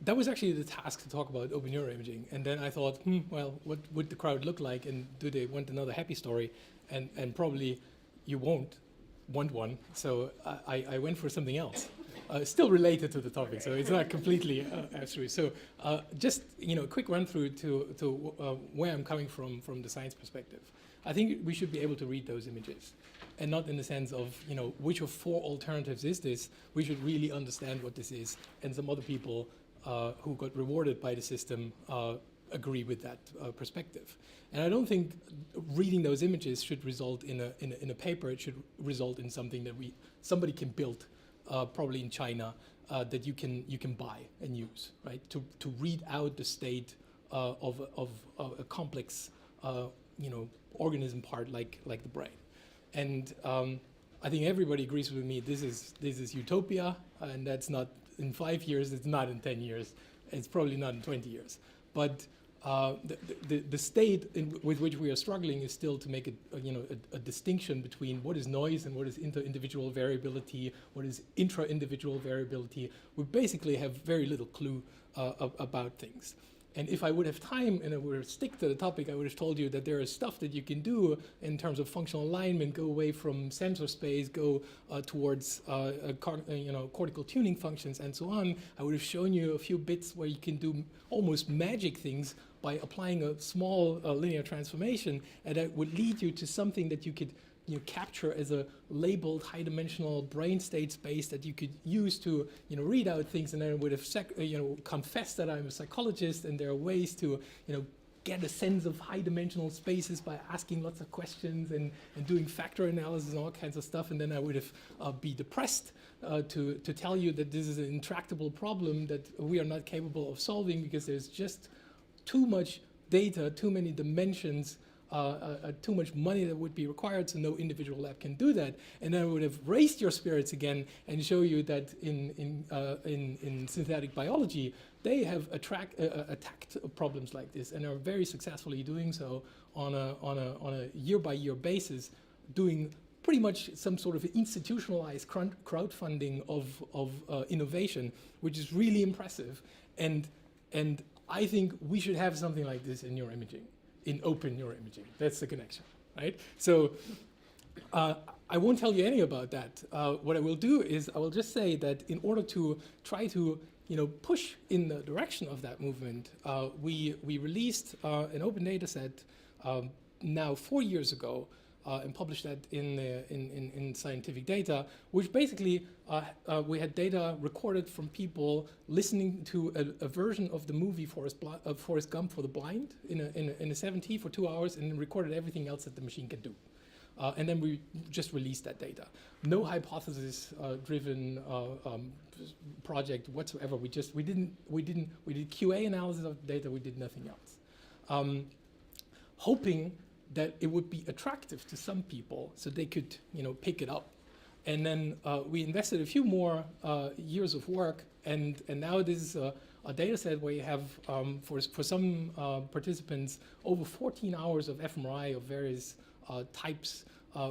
that was actually the task to talk about open neuroimaging. And then I thought, well, what would the crowd look like? And do they want another happy story? And probably you won't want one. So I went for something else. Still related to the topic, so it's not completely abstruse. So just a quick run through to where I'm coming from the science perspective. I think we should be able to read those images, and not in the sense of which of 4 alternatives is this. We should really understand what this is, and some other people who got rewarded by the system agree with that perspective. And I don't think reading those images should result in a paper. It should result in something that somebody can build. Probably in China, that you can buy and use, right? To read out the state of a complex, organism part like the brain. And I think everybody agrees with me. This is utopia, and that's not in 5 years. It's not in 10 years. It's probably not in 20 years. But the state with which we are struggling is still to make a distinction between what is noise and what is inter-individual variability, what is intra-individual variability. We basically have very little clue about things. And if I would have time and I would stick to the topic, I would have told you that there is stuff that you can do in terms of functional alignment, go away from sensor space, go towards cortical tuning functions and so on. I would have shown you a few bits where you can do almost magic things by applying a small linear transformation, and that would lead you to something that you could capture as a labeled high-dimensional brain state space that you could use to read out things, and then I would have confessed that I'm a psychologist, and there are ways to get a sense of high-dimensional spaces by asking lots of questions and doing factor analysis and all kinds of stuff, and then I would have be depressed to tell you that this is an intractable problem that we are not capable of solving because there's just too much data, too many dimensions, too much money that would be required, so no individual lab can do that. And then I would have raised your spirits again and show you that in synthetic biology, they have attacked problems like this and are very successfully doing so on a year-by-year basis, doing pretty much some sort of institutionalized crowdfunding of innovation, which is really impressive. And I think we should have something like this in neuroimaging. In open neuroimaging. That's the connection, right? So I won't tell you any about that. What I will do is I will just say that in order to try to push in the direction of that movement, we released an open data set now 4 years ago and published that in Scientific Data, which basically we had data recorded from people listening to a version of the movie Forrest Gump for the blind in a 7T for 2 hours, and then recorded everything else that the machine can do. And then we just released that data. No hypothesis-driven project whatsoever. We did QA analysis of the data. We did nothing else, hoping that it would be attractive to some people so they could pick it up. And then we invested a few more years of work, and now this is a data set where you have, for some participants, over 14 hours of fMRI of various types,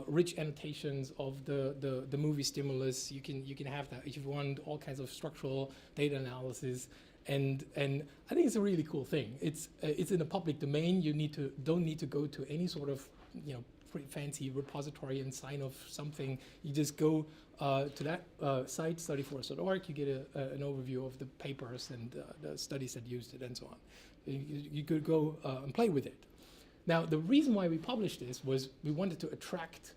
rich annotations of the movie stimulus. You can have that if you want all kinds of structural data analysis. And I think it's a really cool thing. It's in the public domain. You don't need to go to any sort of pretty fancy repository and sign off something. You just go to that site, studyforce.org. You get an overview of the papers and the studies that used it and so on. You could go and play with it. Now, the reason why we published this was we wanted to attract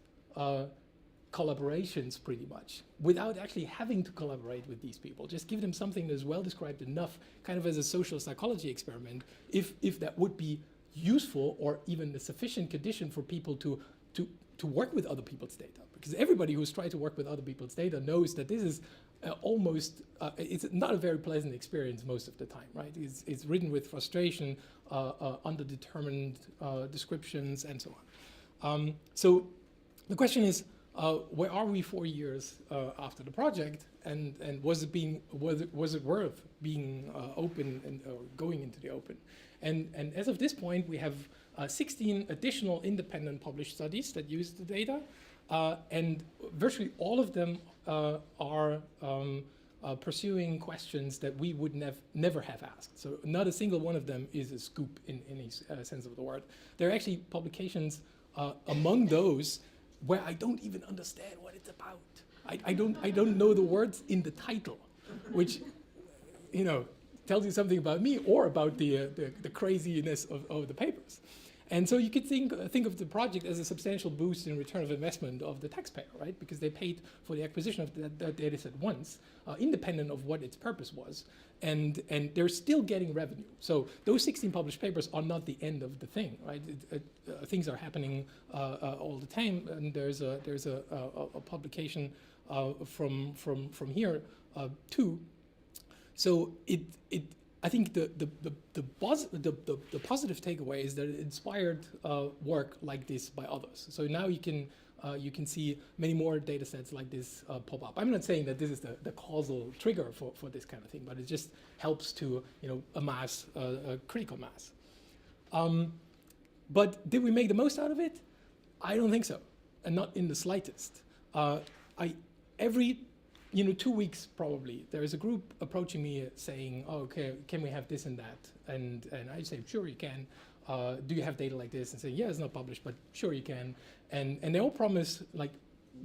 collaborations pretty much without actually having to collaborate with these people. Just give them something that's well described enough, kind of as a social psychology experiment, if that would be useful or even a sufficient condition for people to work with other people's data. Because everybody who's tried to work with other people's data knows that this is it's not a very pleasant experience most of the time, right? It's written with frustration, underdetermined descriptions, and so on. So the question is, where are we 4 years after the project, and was it worth being open and going into the open? And as of this point, we have 16 additional independent published studies that use the data, and virtually all of them are pursuing questions that we would never have asked. So not a single one of them is a scoop in any sense of the word. There are actually publications among those where I don't even understand what it's about. I don't know the words in the title, which, you know, tells you something about me or about the craziness of the papers. And so you could think of the project as a substantial boost in return of investment of the taxpayer, right? Because they paid for the acquisition of that data set once, independent of what its purpose was, and they're still getting revenue. So those 16 published papers are not the end of the thing, right? Things are happening all the time, and there's a publication from here too. So I think the positive takeaway is that it inspired work like this by others. So now you can see many more data sets like this pop up. I'm not saying that this is the causal trigger for this kind of thing, but it just helps to, you know, amass a critical mass. But did we make the most out of it? I don't think so, and not in the slightest. Every 2 weeks probably, there is a group approaching me saying, oh, okay, can we have this and that? And I say, sure you can. Do you have data like this? And say, yeah, it's not published, but sure you can. And they all promise like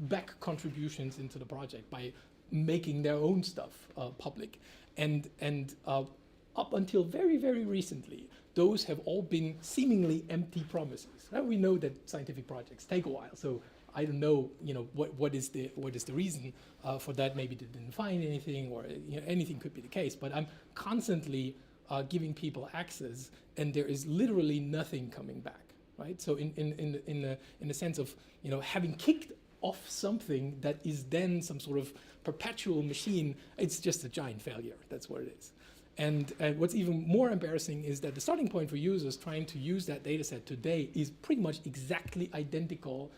back contributions into the project by making their own stuff public. And up until very, very recently, those have all been seemingly empty promises. Now we know that scientific projects take a while, so I don't know, what is the reason for that? Maybe they didn't find anything, or anything could be the case. But I'm constantly giving people access, and there is literally nothing coming back, right? So in the sense of having kicked off something that is then some sort of perpetual machine, it's just a giant failure. That's what it is. And what's even more embarrassing is that the starting point for users trying to use that data set today is pretty much exactly identical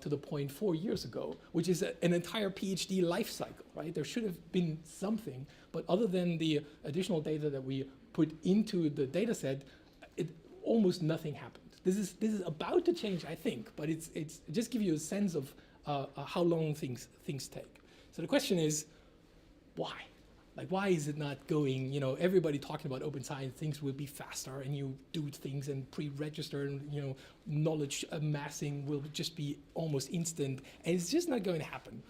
to the point 4 years ago, which is an entire PhD life cycle, right? There should have been something, but other than the additional data that we put into the data set, almost nothing happened. This is about to change, I think, but it's just give you a sense of how long things take. So the question is, why? Like, why is it not going, everybody talking about open science, things will be faster, and you do things and pre-register, and, knowledge amassing will just be almost instant, and it's just not going to happen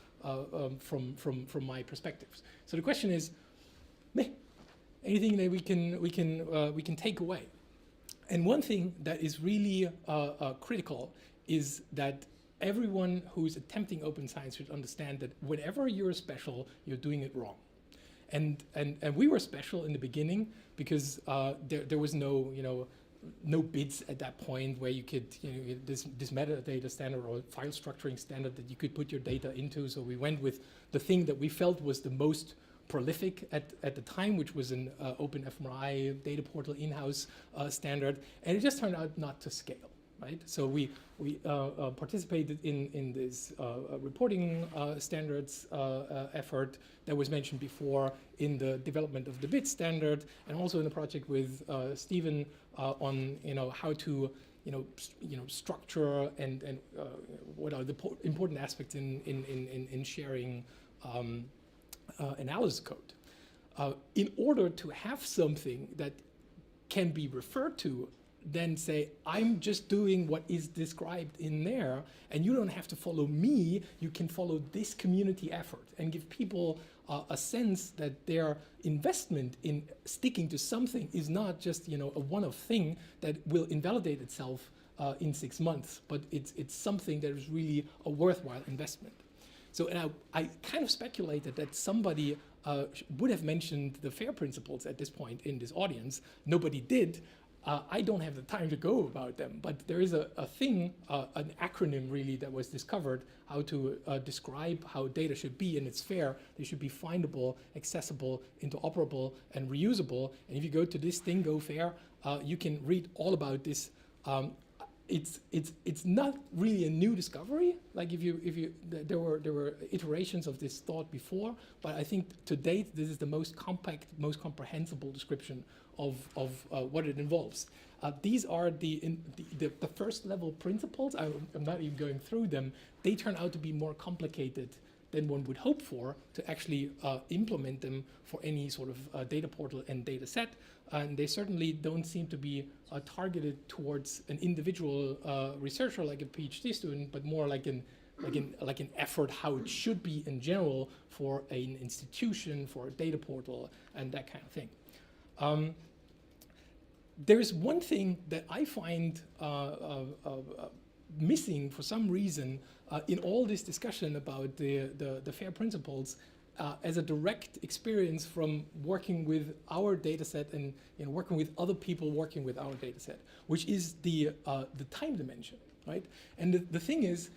from my perspectives. So the question is, anything that we can take away? And one thing that is really critical is that everyone who's attempting open science should understand that whenever you're special, you're doing it wrong. And we were special in the beginning because there was no bids at that point where you could, this metadata standard or file structuring standard that you could put your data into. So we went with the thing that we felt was the most prolific at the time, which was an OpenFMRI data portal in-house standard, and it just turned out not to scale. Right, so we participated in this reporting standards effort that was mentioned before, in the development of the BIT standard, and also in the project with Stephen on how to structure and what are the important aspects in sharing analysis code. In order to have something that can be referred to, then say, I'm just doing what is described in there, and you don't have to follow me, you can follow this community effort, and give people a sense that their investment in sticking to something is not just a one-off thing that will invalidate itself in 6 months, but it's something that is really a worthwhile investment. So, and I kind of speculated that somebody would have mentioned the FAIR principles at this point in this audience. Nobody did. I don't have the time to go about them, but there is a thing, an acronym really, that was discovered, how to describe how data should be, and it's fair. They should be findable, accessible, interoperable, and reusable. And if you go to this thing, Go Fair, you can read all about this. It's not really a new discovery. Like there were iterations of this thought before, but I think to date this is the most compact, most comprehensible description of what it involves. These are the first level principles. I'm not even going through them. They turn out to be more complicated than one would hope for to actually implement them for any sort of data portal and data set. And they certainly don't seem to be targeted towards an individual researcher like a PhD student, but more like an effort how it should be in general for an institution, for a data portal, and that kind of thing. There's one thing that I find missing for some reason in all this discussion about the FAIR principles as a direct experience from working with our data set and working with other people working with our data set, which is the time dimension, right? And the thing is,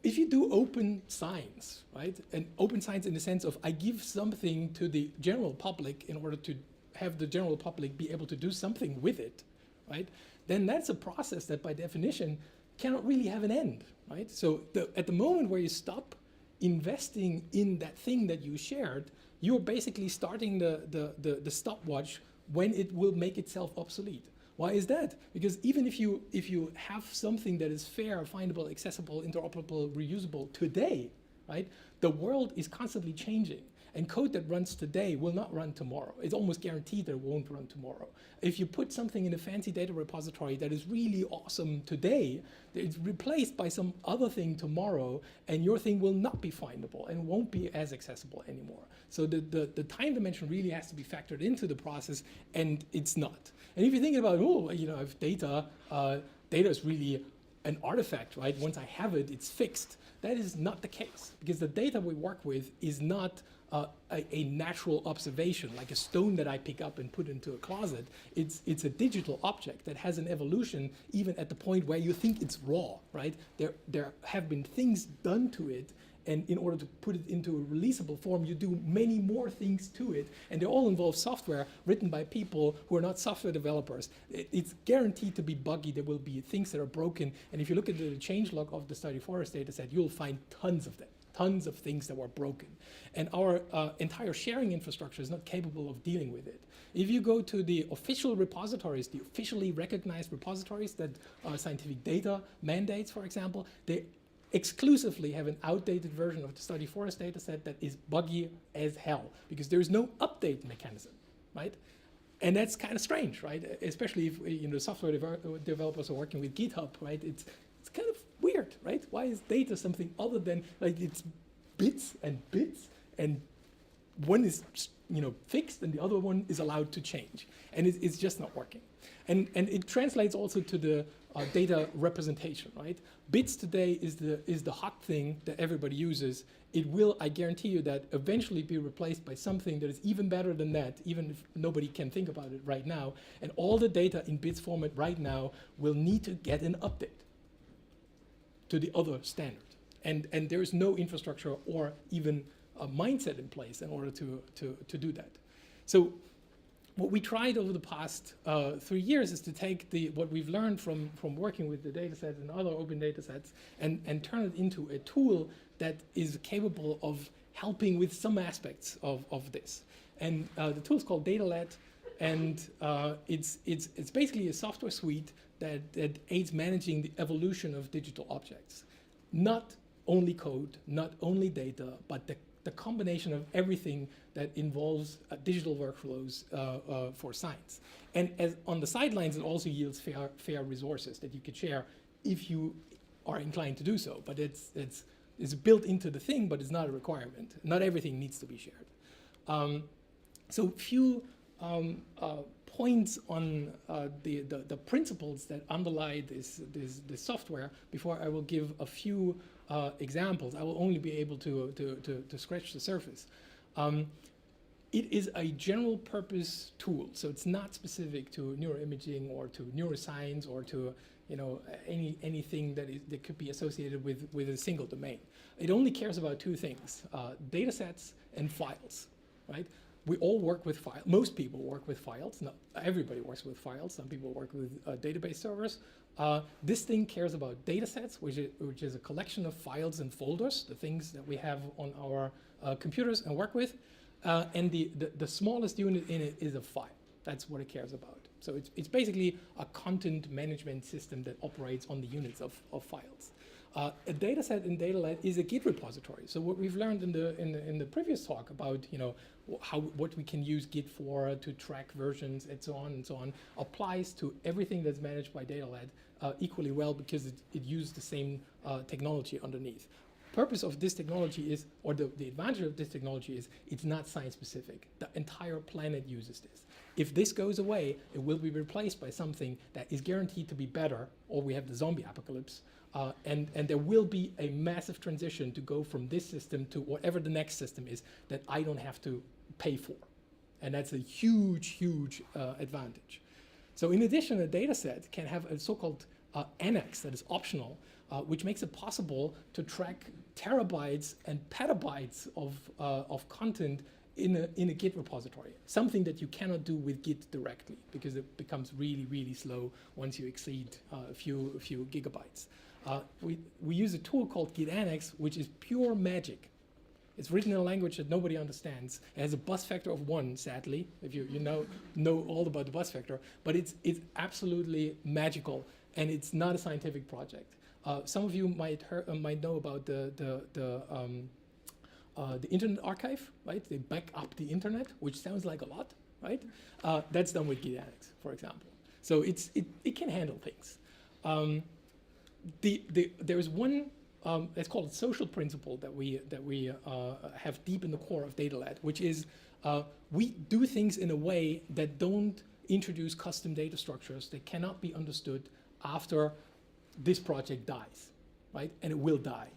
if you do open science, right, and open science in the sense of I give something to the general public in order to have the general public be able to do something with it, right, then that's a process that by definition cannot really have an end, right? So at the moment where you stop investing in that thing that you shared, you're basically starting the stopwatch when it will make itself obsolete. Why is that? Because even if you have something that is fair, findable, accessible, interoperable, reusable today, right, the world is constantly changing. And code that runs today will not run tomorrow. It's almost guaranteed that it won't run tomorrow. If you put something in a fancy data repository that is really awesome today, it's replaced by some other thing tomorrow, and your thing will not be findable and won't be as accessible anymore. So the time dimension really has to be factored into the process, and it's not. And if you're thinking about, if data is really an artifact, right? Once I have it, it's fixed. That is not the case, because the data we work with is not a natural observation, like a stone that I pick up and put into a closet. It's a digital object that has an evolution even at the point where you think it's raw, right? There have been things done to it, and in order to put it into a releasable form, you do many more things to it, and they all involve software written by people who are not software developers. It's guaranteed to be buggy. There will be things that are broken, and if you look at the changelog of the Study Forest dataset, you'll find tons of them. Tons of things that were broken. And our entire sharing infrastructure is not capable of dealing with it. If you go to the official repositories, the officially recognized repositories that scientific data mandates, for example, they exclusively have an outdated version of the Study Forest dataset that is buggy as hell, because there is no update mechanism, right? And that's kind of strange, right? Especially if software developers are working with GitHub, right? It's kind of weird, right? Why is data something other than, like, it's bits, and one is fixed and the other one is allowed to change, and it's just not working. And it translates also to the data representation, right? Bits today is the hot thing that everybody uses. It will, I guarantee you, that eventually be replaced by something that is even better than that, even if nobody can think about it right now. And all the data in bits format right now will need to get an update to the other standard. And there is no infrastructure or even a mindset in place in order to do that. So what we tried over the past 3 years is to take what we've learned from working with the datasets and other open datasets and turn it into a tool that is capable of helping with some aspects of this. And the tool is called DataLad, and it's basically a software suite that aids managing the evolution of digital objects. Not only code, not only data, but the combination of everything that involves digital workflows for science. And as on the sidelines, it also yields fair resources that you could share if you are inclined to do so. But it's built into the thing, but it's not a requirement. Not everything needs to be shared. So few points on the principles that underlie this software before I will give a few examples. I will only be able to scratch the surface. It is a general purpose tool, so it's not specific to neuroimaging or to neuroscience or to anything that could be associated with a single domain. It only cares about two things: data sets and files, right? We all work with files. Most people work with files. Not everybody works with files. Some people work with database servers. This thing cares about data sets, which is a collection of files and folders, the things that we have on our computers and work with. And the smallest unit in it is a file. That's what it cares about. So it's basically a content management system that operates on the units of files. A data set in DataLad is a Git repository. So what we've learned in the previous talk about what we can use Git for to track versions and so on applies to everything that's managed by DataLad equally well, because it uses the same technology underneath. Purpose of this technology is, or the advantage of this technology is, it's not science specific. The entire planet uses this. If this goes away, it will be replaced by something that is guaranteed to be better, or we have the zombie apocalypse. And there will be a massive transition to go from this system to whatever the next system is that I don't have to pay for. And that's a huge, huge advantage. So in addition, a data set can have a so-called annex that is optional, which makes it possible to track terabytes and petabytes of content in a Git repository, something that you cannot do with Git directly, because it becomes really, really slow once you exceed a few gigabytes. We use a tool called Git Annex, which is pure magic. It's written in a language that nobody understands. It has a bus factor of 1, sadly, if you know all about the bus factor, but it's absolutely magical, and it's not a scientific project. Some of you might know about the Internet Archive, right? They back up the internet, which sounds like a lot, right? That's done with Git Annex, for example. So it can handle things. There is one, it's called a social principle that we have deep in the core of DataLad, which is we do things in a way that don't introduce custom data structures that cannot be understood after this project dies, right? And it will die.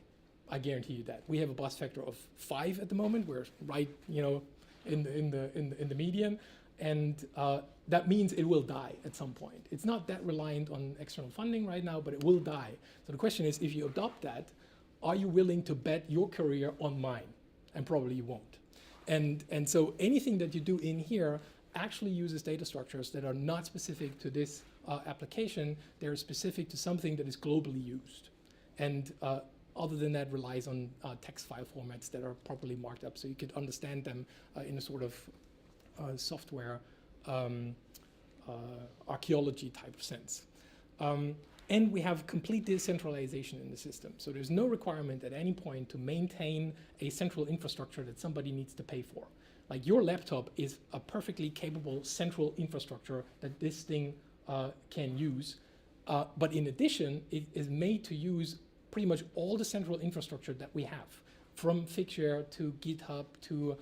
I guarantee you that. We have a bus factor of 5 at the moment. We're right, in the median, and that means it will die at some point. It's not that reliant on external funding right now, but it will die. So the question is, if you adopt that, are you willing to bet your career on mine? And probably you won't. And so anything that you do in here actually uses data structures that are not specific to this application. They're specific to something that is globally used. And other than that, relies on text file formats that are properly marked up, so you could understand them in a sort of software archaeology type of sense. And we have complete decentralization in the system. So there's no requirement at any point to maintain a central infrastructure that somebody needs to pay for. Like, your laptop is a perfectly capable central infrastructure that this thing can use. But in addition, it is made to use pretty much all the central infrastructure that we have, from Figshare to GitHub to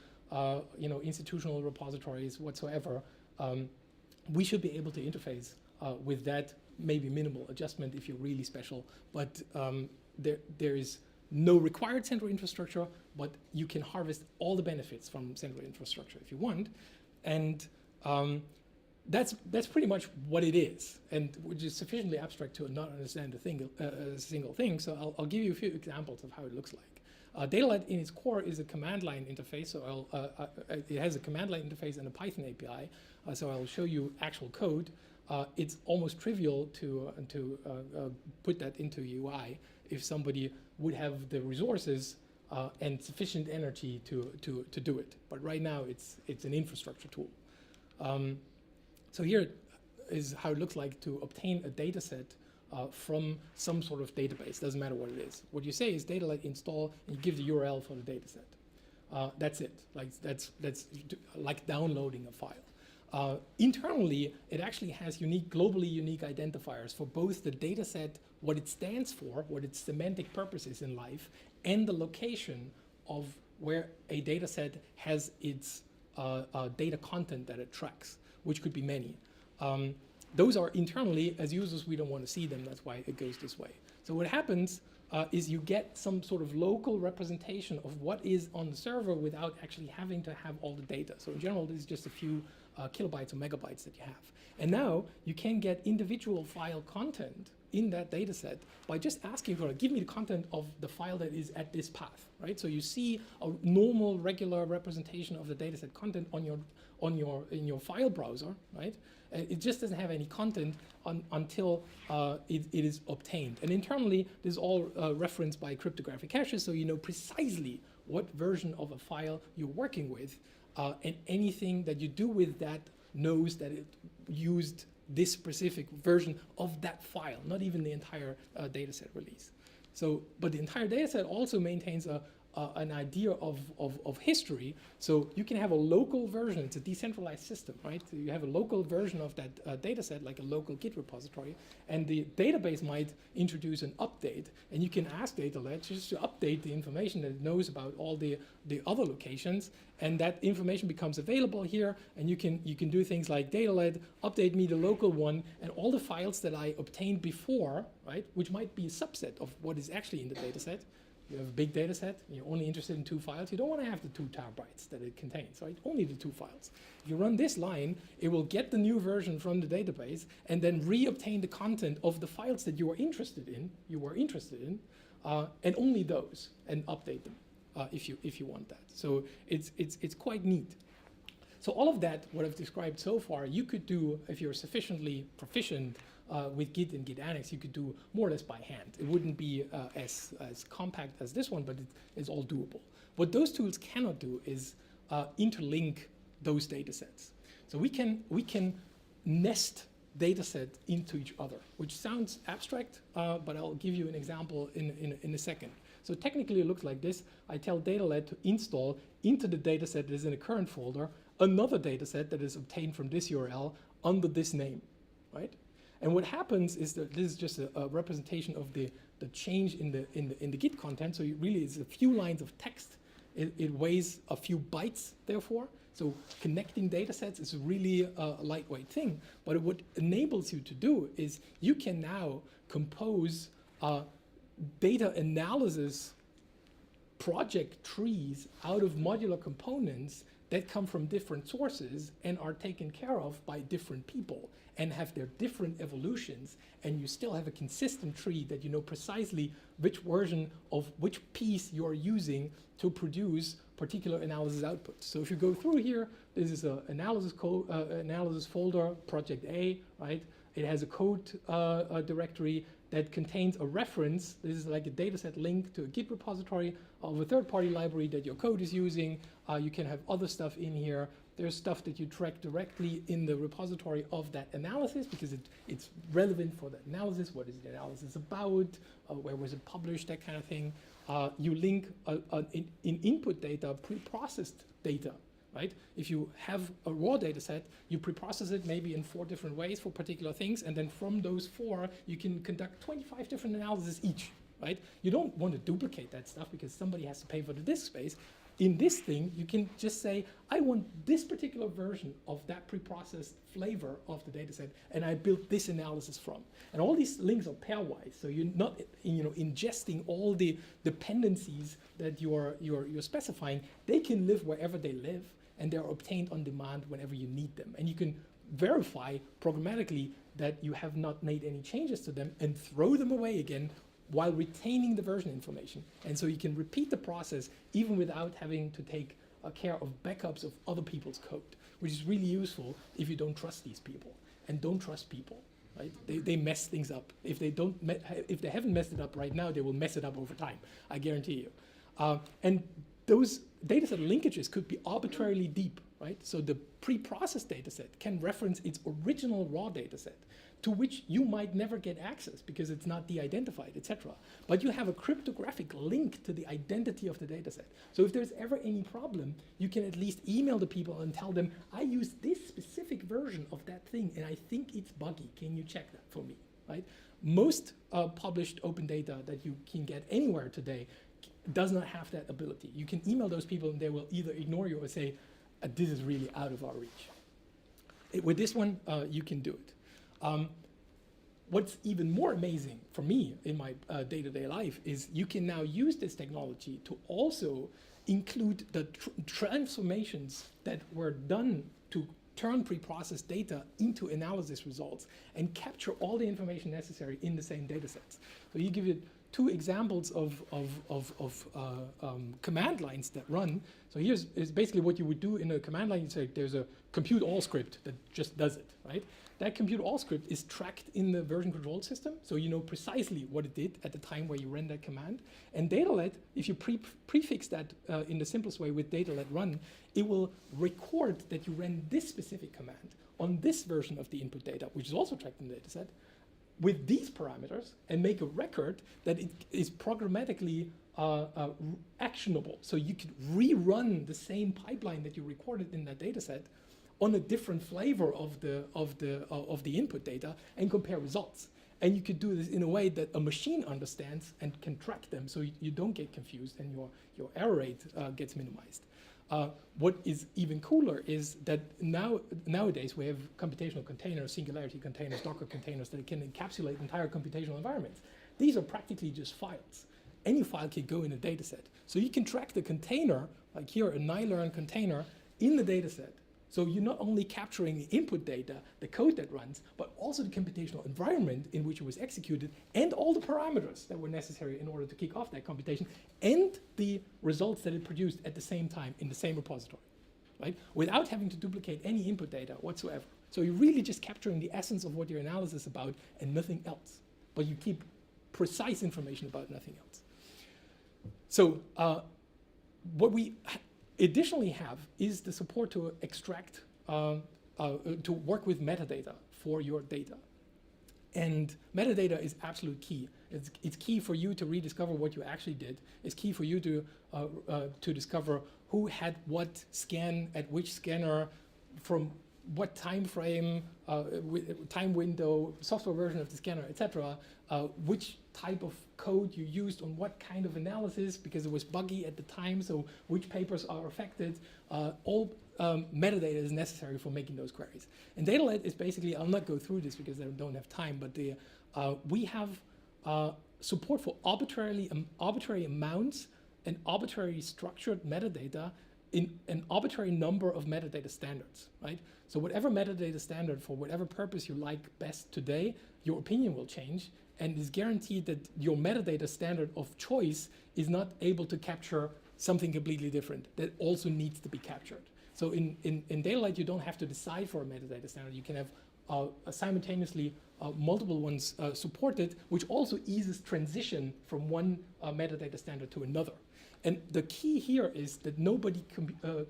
institutional repositories whatsoever. We should be able to interface with that, maybe minimal adjustment if you're really special, but there is no required central infrastructure, but you can harvest all the benefits from central infrastructure if you want. And that's pretty much what it is, and which is sufficiently abstract to not understand a single thing. So I'll give you a few examples of how it looks like. DataLad in its core is a command line interface. So it has a command line interface and a Python API. So I'll show you actual code. It's almost trivial to put that into UI if somebody would have the resources and sufficient energy to do it. But right now it's an infrastructure tool. So here is how it looks like to obtain a data set from some sort of database. Doesn't matter what it is. What you say is DataLad install, and you give the URL for the data set. That's it. Like, that's like downloading a file. Internally, it actually has globally unique identifiers for both the data set, what it stands for, what its semantic purpose is in life, and the location of where a data set has its data content that it tracks, which could be many. Those are internally, as users, we don't want to see them. That's why it goes this way. So what happens is you get some sort of local representation of what is on the server without actually having to have all the data. So in general, this is just a few kilobytes or megabytes that you have. And now you can get individual file content in that data set by just asking for, give me the content of the file that is at this path, right? So you see a normal, regular representation of the data set content in your file browser, right? It just doesn't have any content until it is obtained. And internally, this is all referenced by cryptographic hashes, so you know precisely what version of a file you're working with, and anything that you do with that knows that it used this specific version of that file, not even the entire data set release. So, but the entire data set also maintains an idea of history. So you can have a local version. It's a decentralized system, right? So you have a local version of that data set, like a local Git repository, and the database might introduce an update, and you can ask DataLad just to update the information that it knows about all the other locations, and that information becomes available here, and you can do things like DataLad, update me the local one, and all the files that I obtained before, right, which might be a subset of what is actually in the data set. You have a big data set, and you're only interested in 2 files. You don't want to have the 2 terabytes that it contains, right? Only the 2 files. If you run this line, it will get the new version from the database and then re-obtain the content of the files that you were interested in, and only those, and update them if you want that. So it's quite neat. So all of that, what I've described so far, you could do if you're sufficiently proficient with Git and Git Annex. You could do more or less by hand. It wouldn't be as compact as this one, but it's all doable. What those tools cannot do is interlink those data sets. So we can nest data sets into each other, which sounds abstract, but I'll give you an example in a second. So technically it looks like this. I tell DataLad to install into the data set that is in the current folder another data set that is obtained from this URL under this name, right? And what happens is that this is just a representation of the change in the Git content. So it really is a few lines of text. It weighs a few bytes, therefore. So connecting data sets is really a lightweight thing. But what enables you to do is you can now compose data analysis project trees out of modular components that come from different sources and are taken care of by different people and have their different evolutions, and you still have a consistent tree that you know precisely which version of which piece you're using to produce particular analysis outputs. So if you go through here, this is an analysis folder, project A, right? It has a code directory that contains a reference. This is like a dataset link to a Git repository of a third-party library that your code is using. You can have other stuff in here. There's stuff that you track directly in the repository of that analysis because it's relevant for that analysis. What is the analysis about? Where was it published? That kind of thing. You link in input data, pre-processed data. Right? If you have a raw data set, you pre-process it maybe in 4 different ways for particular things, and then from those 4, you can conduct 25 different analyses each, right? You don't want to duplicate that stuff because somebody has to pay for the disk space. In this thing, you can just say, I want this particular version of that pre-processed flavor of the data set, and I built this analysis from. And all these links are pairwise, so you're not ingesting all the dependencies that you're specifying. They can live wherever they live, and they're obtained on demand whenever you need them. And you can verify programmatically that you have not made any changes to them and throw them away again while retaining the version information. And so you can repeat the process even without having to take care of backups of other people's code, which is really useful if you don't trust these people. And don't trust people, right? They mess things up. If they haven't messed it up right now, they will mess it up over time, I guarantee you. And those dataset linkages could be arbitrarily deep, right? So the pre-processed dataset can reference its original raw dataset to which you might never get access because it's not de-identified, etc. But you have a cryptographic link to the identity of the dataset. So if there's ever any problem, you can at least email the people and tell them, I use this specific version of that thing and I think it's buggy. Can you check that for me, right? Most published open data that you can get anywhere today does not have that ability. You can email those people and they will either ignore you or say, this is really out of our reach. With this one, you can do it. What's even more amazing for me in my day-to-day life is you can now use this technology to also include the transformations that were done to turn pre-processed data into analysis results and capture all the information necessary in the same data sets. So you give it 2 examples of command lines that run. So here's basically what you would do in a command line. You say there's a compute all script that just does it, right? That compute all script is tracked in the version control system, so you know precisely what it did at the time where you ran that command. And DataLad, if you prefix that in the simplest way with DataLad run, it will record that you ran this specific command on this version of the input data, which is also tracked in the dataset, with these parameters and make a record that it is programmatically actionable. So you could rerun the same pipeline that you recorded in that data set on a different flavor of the input data and compare results. And you could do this in a way that a machine understands and can track them, so you don't get confused and your error rate gets minimized. What is even cooler is that nowadays we have computational containers, singularity containers, Docker containers that can encapsulate entire computational environments. These are practically just files. Any file can go in a data set. So you can track the container, like here, a NiLearn container, in the data set. So you're not only capturing the input data, the code that runs, but also the computational environment in which it was executed, and all the parameters that were necessary in order to kick off that computation, and the results that it produced at the same time in the same repository, right? Without having to duplicate any input data whatsoever. So you're really just capturing the essence of what your analysis is about and nothing else. But you keep precise information about nothing else. So what we additionally have is the support to extract, to work with metadata for your data. And metadata is absolute key. It's key for you to rediscover what you actually did. It's key for you to discover who had what scan at which scanner, from what time frame, time window, software version of the scanner, etc. Which type of code you used on what kind of analysis, because it was buggy at the time, so which papers are affected. All metadata is necessary for making those queries. And DataLad is basically, I'll not go through this because I don't have time, but we have support for arbitrary amounts and arbitrary structured metadata in an arbitrary number of metadata standards, right? So whatever metadata standard for whatever purpose you like best today, your opinion will change, and it's guaranteed that your metadata standard of choice is not able to capture something completely different that also needs to be captured. So in DataLad, you don't have to decide for a metadata standard. You can have simultaneously multiple ones supported, which also eases transition from one metadata standard to another. And the key here is that nobody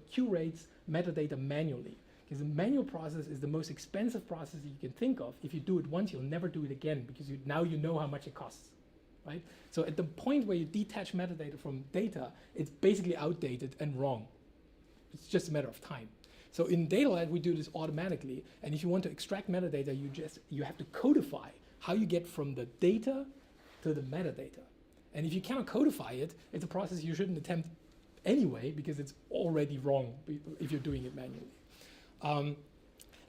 curates metadata manually, because the manual process is the most expensive process that you can think of. If you do it once, you'll never do it again, because now you know how much it costs, right? So at the point where you detach metadata from data, it's basically outdated and wrong. It's just a matter of time. So in DataLad, we do this automatically, and if you want to extract metadata, you have to codify how you get from the data to the metadata. And if you cannot codify it, it's a process you shouldn't attempt anyway, because it's already wrong if you're doing it manually.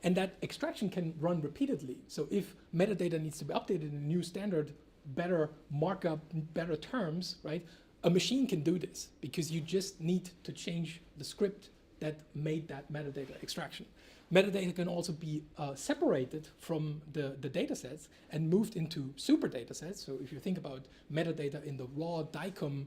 And that extraction can run repeatedly. So if metadata needs to be updated in a new standard, better markup, better terms, right? A machine can do this, because you just need to change the script that made that metadata extraction. Metadata can also be separated from the data sets and moved into super data sets. So if you think about metadata in the raw DICOM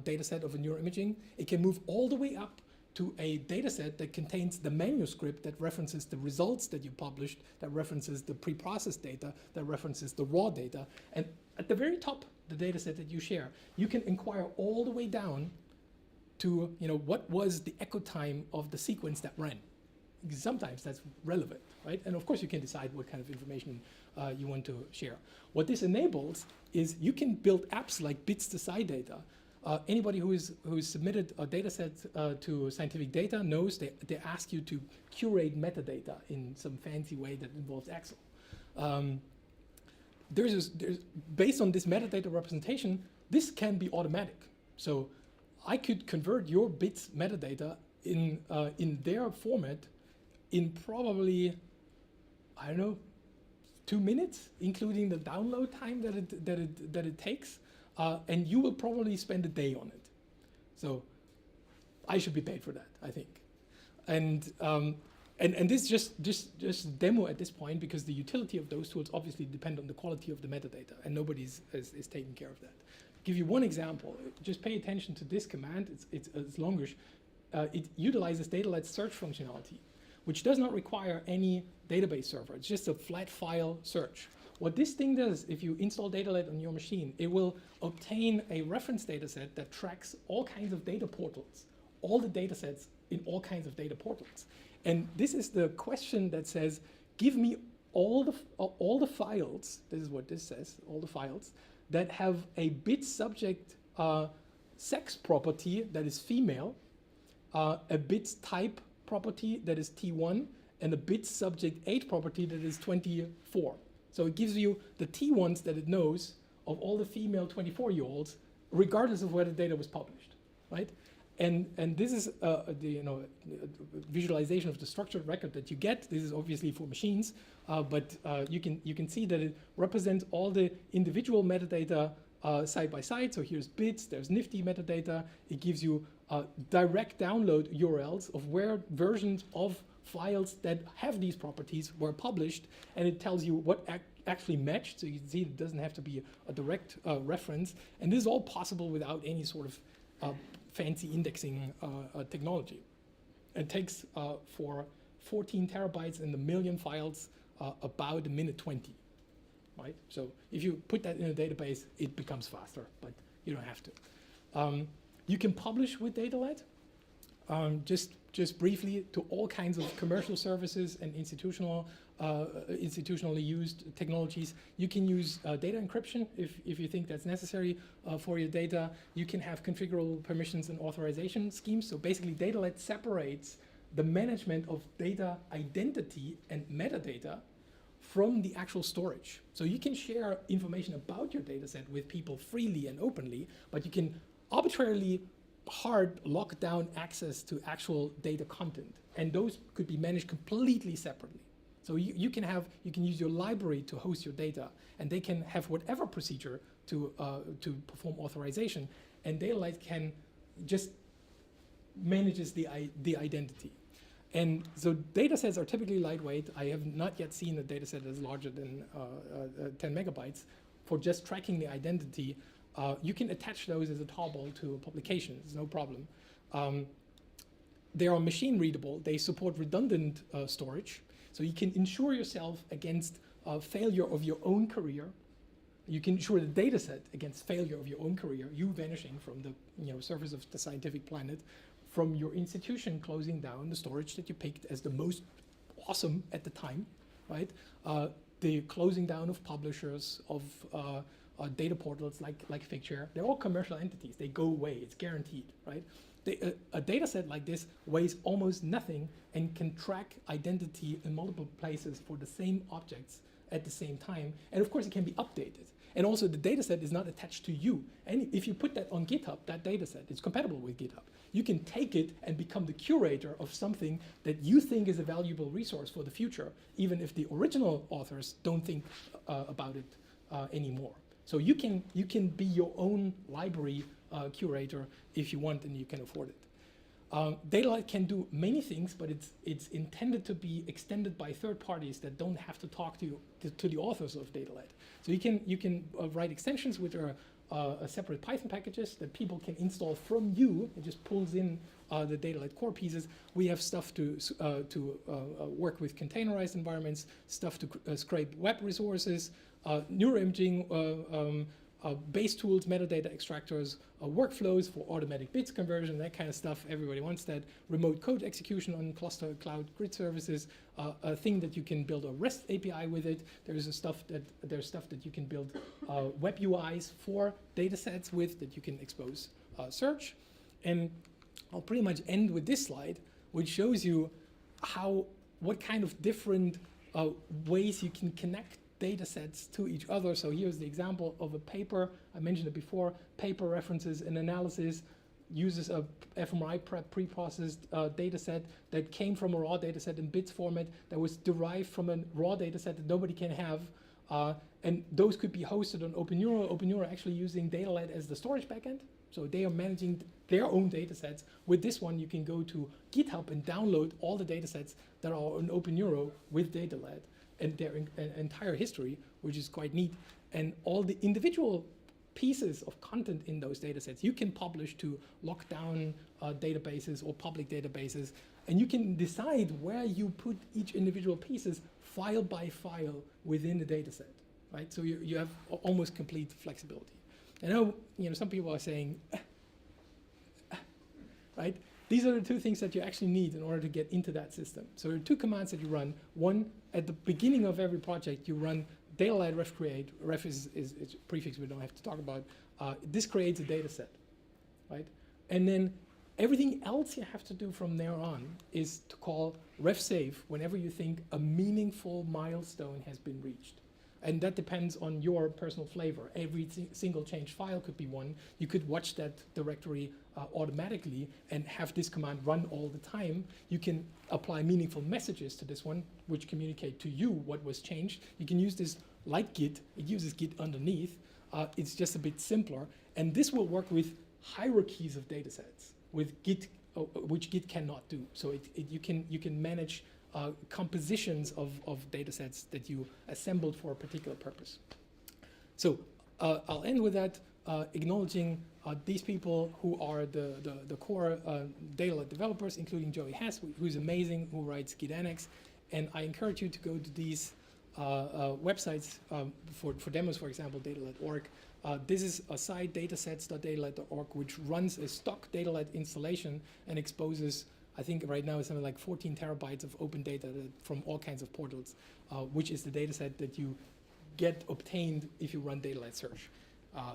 data set of a neuroimaging, it can move all the way up to a data set that contains the manuscript that references the results that you published, that references the pre-processed data, that references the raw data. And at the very top, the data set that you share, you can inquire all the way down to, what was the echo time of the sequence that ran. Because sometimes that's relevant, right? And of course you can decide what kind of information you want to share. What this enables is you can build apps like bits to SciData. Anybody who's submitted a data set to Scientific Data knows they ask you to curate metadata in some fancy way that involves Excel. There's based on this metadata representation, this can be automatic. So I could convert your bits metadata in their format in probably, I don't know, 2 minutes, including the download time that it takes, and you will probably spend a day on it. So I should be paid for that, I think. And this just demo at this point, because the utility of those tools obviously depend on the quality of the metadata, and nobody is taking care of that. Give you one example. Just pay attention to this command. It's longish. It utilizes DataLad's search functionality, which does not require any database server. It's just a flat file search. What this thing does, if you install DataLad on your machine, it will obtain a reference data set that tracks all kinds of data portals, all the data sets in all kinds of data portals. And this is the question that says, give me all the files, this is what this says, all the files that have a bit subject sex property that is female, a bit type property that is T1, and a bit subject age property that is 24. So it gives you the T1s that it knows of all the female 24-year-olds, regardless of where the data was published, right? And this is the visualization of the structured record that you get. This is obviously for machines, but you can see that it represents all the individual metadata side by side. So here's bits, there's nifty metadata. It gives you direct download URLs of where versions of files that have these properties were published, and it tells you what actually matched. So you can see it doesn't have to be a direct reference. And this is all possible without any sort of fancy indexing technology. It takes for 14 terabytes and a million files about a minute 20, right? So if you put that in a database, it becomes faster, but you don't have to. You can publish with DataLad, just briefly, to all kinds of commercial services and institutionally used technologies. You can use data encryption if you think that's necessary for your data. You can have configurable permissions and authorization schemes. So basically, DataLad separates the management of data identity and metadata from the actual storage. So you can share information about your data set with people freely and openly, but you can arbitrarily hard lock down access to actual data content, and those could be managed completely separately. So you can use your library to host your data, and they can have whatever procedure to perform authorization, and DataLad can just manages the identity. And so data sets are typically lightweight. I have not yet seen a data set that is larger than 10 megabytes for just tracking the identity. You can attach those as a tarball to a publication, it's no problem. They are machine readable, they support redundant storage, so you can insure yourself against failure of your own career. You can insure the data set against failure of your own career, you vanishing from the surface of the scientific planet, from your institution closing down the storage that you picked as the most awesome at the time, right? The closing down of publishers, of data portals like Figshare, they're all commercial entities. They go away, it's guaranteed, right? A data set like this weighs almost nothing and can track identity in multiple places for the same objects at the same time. And of course, it can be updated. And also, the data set is not attached to you. And if you put that on GitHub, that data set, it's compatible with GitHub. You can take it and become the curator of something that you think is a valuable resource for the future, even if the original authors don't think about it anymore. So you can be your own library curator if you want and you can afford it. DataLad can do many things, but it's intended to be extended by third parties that don't have to talk to the authors of DataLad. So you can write extensions which are separate Python packages that people can install from you. It just pulls in the DataLad core pieces. We have stuff to work with containerized environments, stuff to scrape web resources, neuroimaging, base tools, metadata extractors, workflows for automatic bits conversion, that kind of stuff. Everybody wants that. Remote code execution on cluster cloud grid services, a thing that you can build a REST API with it. There's stuff that you can build web UIs for data sets with that you can expose search. And I'll pretty much end with this slide, which shows you what kind of different ways you can connect data sets to each other. So here's the example of a paper. I mentioned it before. Paper references and analysis uses a fMRI pre-processed data set that came from a raw data set in bits format that was derived from a raw data set that nobody can have. And those could be hosted on OpenEuro. OpenEuro actually using DataLad as the storage backend. So they are managing their own data sets. With this one, you can go to GitHub and download all the data sets that are on OpenEuro with DataLad and their entire history, which is quite neat. And all the individual pieces of content in those data sets you can publish to lockdown databases or public databases. And you can decide where you put each individual pieces file by file within the data set, right? So you have almost complete flexibility. I know some people are saying, right? these are the two things that you actually need in order to get into that system. So there are two commands that you run. One, at the beginning of every project, you run DataLad ref create. Ref is a prefix we don't have to talk about. This creates a data set, right? And then everything else you have to do from there on is to call ref save whenever you think a meaningful milestone has been reached. And that depends on your personal flavor. Every single changed file could be one. You could watch that directory automatically and have this command run all the time. You can apply meaningful messages to this one, which communicate to you what was changed. You can use this like Git. It uses Git underneath. It's just a bit simpler. And this will work with hierarchies of data sets, with Git, which Git cannot do. So you can manage compositions of data sets that you assembled for a particular purpose. So I'll end with that, acknowledging these people who are the core DataLad developers, including Joey Hess, who's amazing, who writes Git Annex. And I encourage you to go to these websites for demos, for example, datalad.org. This is a site, datasets.datalad.org, which runs a stock DataLad installation and exposes, I think right now it's something like 14 terabytes of open data from all kinds of portals, which is the data set that you get obtained if you run DataLad search.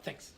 Thanks.